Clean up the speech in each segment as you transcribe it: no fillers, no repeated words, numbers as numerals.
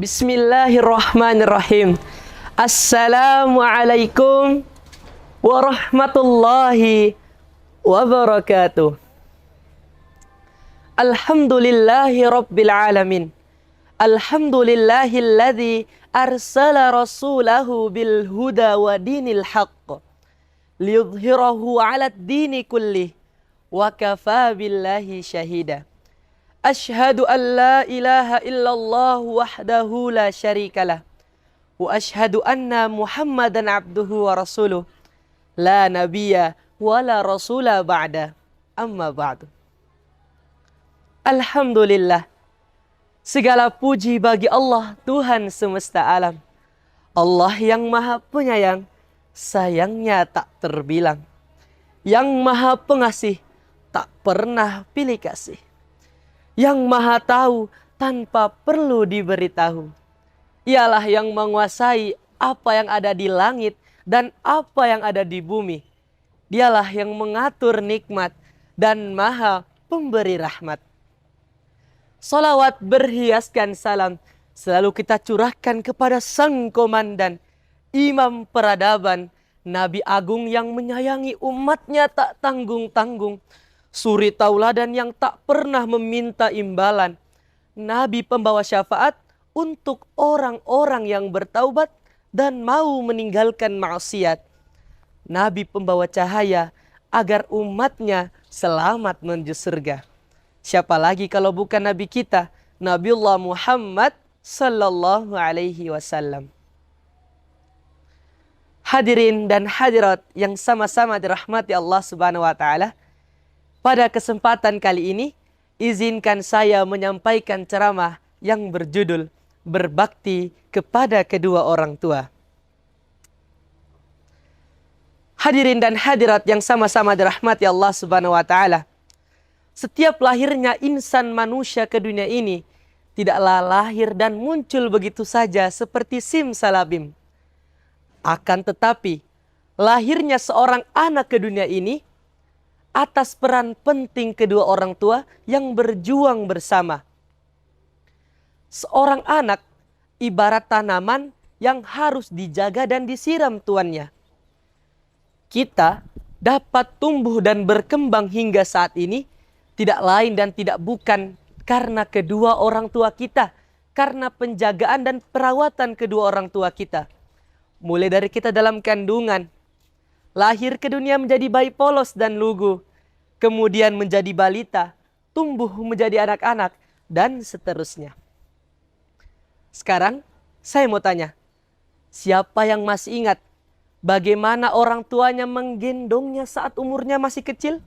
Bismillahirrahmanirrahim. Assalamualaikum warahmatullahi wabarakatuh. Alhamdulillahi rabbil alamin. Alhamdulillahilladzi arsala rasulahu bil huda wa dinil haqq liyudhhirahu 'alad dini kullih wa kafaa billahi syahida. Ashhadu an la ilaha illallah wahdahu la syarikalah wa ashhadu anna Muhammadan abduhu wa rasuluh la nabiyya wa la rasula ba'da. Amma ba'du. Alhamdulillah, segala puji bagi Allah, Tuhan semesta alam. Allah yang maha penyayang, sayangnya tak terbilang. Yang maha pengasih, tak pernah pilih kasih. Yang maha tahu tanpa perlu diberitahu. Ialah yang menguasai apa yang ada di langit dan apa yang ada di bumi. Dialah yang mengatur nikmat dan maha pemberi rahmat. Salawat berhiaskan salam selalu kita curahkan kepada sang komandan, imam peradaban, Nabi Agung yang menyayangi umatnya tak tanggung-tanggung, suri tauladan yang tak pernah meminta imbalan, Nabi pembawa syafaat untuk orang-orang yang bertaubat dan mau meninggalkan maksiat, Nabi pembawa cahaya agar umatnya selamat menuju surga. Siapa lagi kalau bukan Nabi kita, Nabiullah Muhammad sallallahu alaihi wasallam. Hadirin dan hadirat yang sama-sama dirahmati Allah Subhanahu wa taala. Pada kesempatan kali ini, izinkan saya menyampaikan ceramah yang berjudul Berbakti kepada Kedua Orang Tua. Hadirin dan hadirat yang sama-sama dirahmati Allah Subhanahu wa taala. Setiap lahirnya insan manusia ke dunia ini tidaklah lahir dan muncul begitu saja seperti simsalabim. Akan tetapi, lahirnya seorang anak ke dunia ini atas peran penting kedua orang tua yang berjuang bersama. Seorang anak ibarat tanaman yang harus dijaga dan disiram tuannya. Kita dapat tumbuh dan berkembang hingga saat ini tidak lain dan tidak bukan karena kedua orang tua kita, karena penjagaan dan perawatan kedua orang tua kita. Mulai dari kita dalam kandungan, lahir ke dunia menjadi bayi polos dan lugu, kemudian menjadi balita, tumbuh menjadi anak-anak, dan seterusnya. Sekarang saya mau tanya, siapa yang masih ingat bagaimana orang tuanya menggendongnya saat umurnya masih kecil?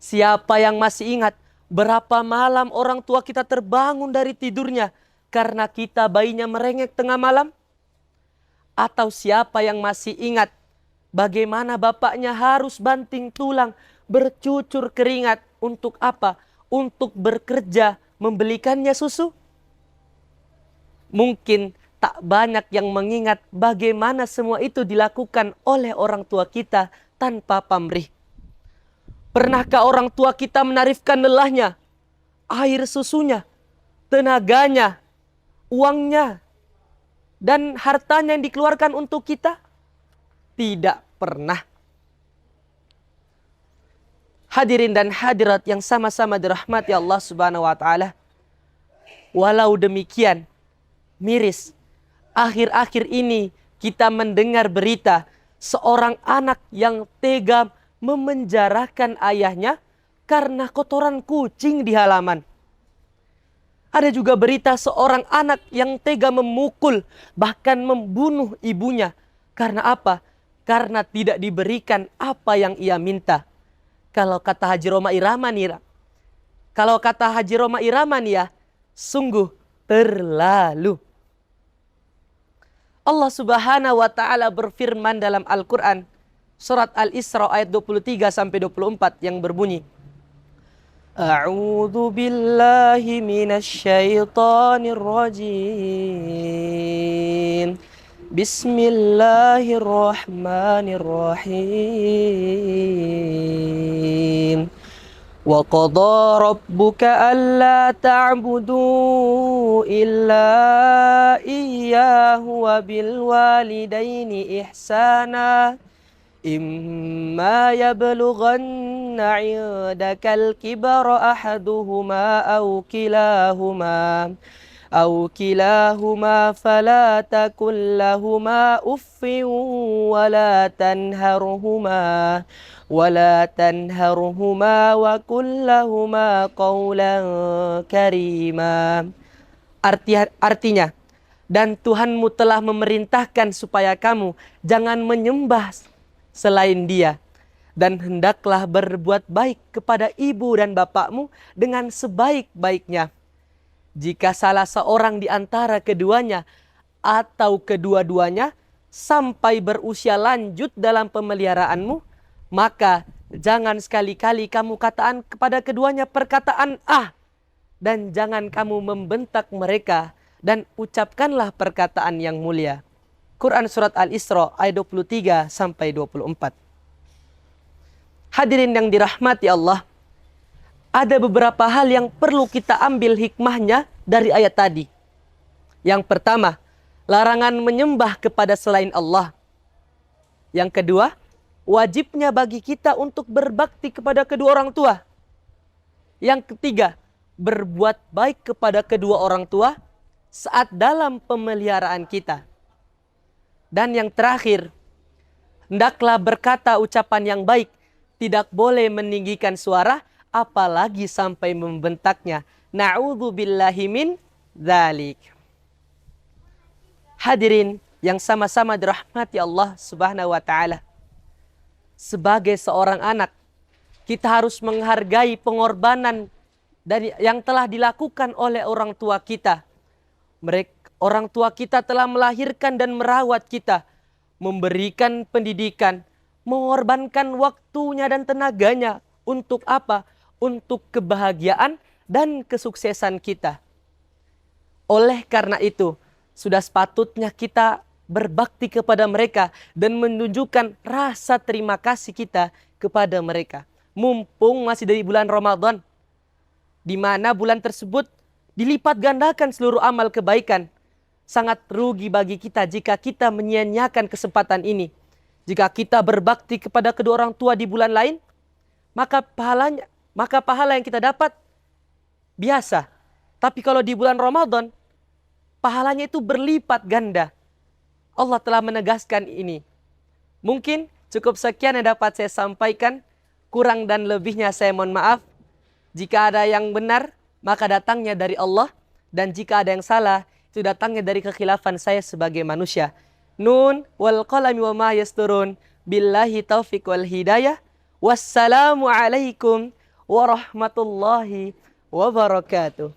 Siapa yang masih ingat berapa malam orang tua kita terbangun dari tidurnya karena kita bayinya merengek tengah malam? Atau siapa yang masih ingat bagaimana bapaknya harus banting tulang, bercucur keringat untuk apa? Untuk bekerja membelikannya susu? Mungkin tak banyak yang mengingat bagaimana semua itu dilakukan oleh orang tua kita tanpa pamrih. Pernahkah orang tua kita menarifkan lelahnya, air susunya, tenaganya, uangnya, dan hartanya yang dikeluarkan untuk kita? Tidak pernah. Hadirin dan hadirat yang sama-sama dirahmati Allah Subhanahu wa taala. Walau demikian, miris, akhir-akhir ini kita mendengar berita seorang anak yang tega memenjarakan ayahnya karena kotoran kucing di halaman. Ada juga berita seorang anak yang tega memukul, bahkan membunuh ibunya. Karena apa? Karena tidak diberikan apa yang ia minta. Kalau kata Haji Roma Irama nih ya, sungguh terlalu. Allah Subhanahu wa taala berfirman dalam Al-Qur'an surat Al-Isra ayat 23 sampai 24 yang berbunyi, A'udzu billahi minasyaitonir rajim. Bismillahirrahmanirrahim. Wa qadha rabbuka alla ta'budu illa iyyahu wa bil walidaini ihsana. إما يبلغن عندك الكبر أحدهما أو كلاهما فلا تقل لهما أف ولا تنهرهما وقل لهما قولا كريما. Artinya, dan Tuhanmu telah memerintahkan supaya kamu jangan menyembah selain Dia, dan hendaklah berbuat baik kepada ibu dan bapakmu dengan sebaik-baiknya. Jika salah seorang di antara keduanya atau kedua-duanya sampai berusia lanjut dalam pemeliharaanmu, maka jangan sekali-kali kamu katakan kepada keduanya perkataan "ah", dan jangan kamu membentak mereka, dan ucapkanlah perkataan yang mulia. Quran Surat Al-Isra ayat 23 sampai 24. Hadirin yang dirahmati Allah, ada beberapa hal yang perlu kita ambil hikmahnya dari ayat tadi. Yang pertama, larangan menyembah kepada selain Allah. Yang kedua, wajibnya bagi kita untuk berbakti kepada kedua orang tua. Yang ketiga, berbuat baik kepada kedua orang tua saat dalam pemeliharaan kita. Dan yang terakhir, hendaklah berkata ucapan yang baik, tidak boleh meninggikan suara, apalagi sampai membentaknya. Na'udzubillahi min dzalik. Hadirin yang sama-sama dirahmati Allah Subhanahu wa taala. Sebagai seorang anak, kita harus menghargai pengorbanan dari yang telah dilakukan oleh orang tua kita. Orang tua kita telah melahirkan dan merawat kita, memberikan pendidikan, mengorbankan waktunya dan tenaganya. Untuk apa? Untuk kebahagiaan dan kesuksesan kita. Oleh karena itu, sudah sepatutnya kita berbakti kepada mereka dan menunjukkan rasa terima kasih kita kepada mereka. Mumpung masih dari bulan Ramadan, di mana bulan tersebut dilipat gandakan seluruh amal kebaikan. Sangat rugi bagi kita jika kita menyia-nyiakan kesempatan ini. Jika kita berbakti kepada kedua orang tua di bulan lain, maka pahala yang kita dapat biasa. Tapi kalau di bulan Ramadan, pahalanya itu berlipat ganda. Allah telah menegaskan ini. Mungkin cukup sekian yang dapat saya sampaikan. Kurang dan lebihnya saya mohon maaf. Jika ada yang benar, maka datangnya dari Allah. Dan jika ada yang salah, itu datangnya dari kekhilafan saya sebagai manusia. Nun wal qalami wa ma yasturun. Billahi taufiq wal hidayah. Wassalamualaikum warahmatullahi wabarakatuh.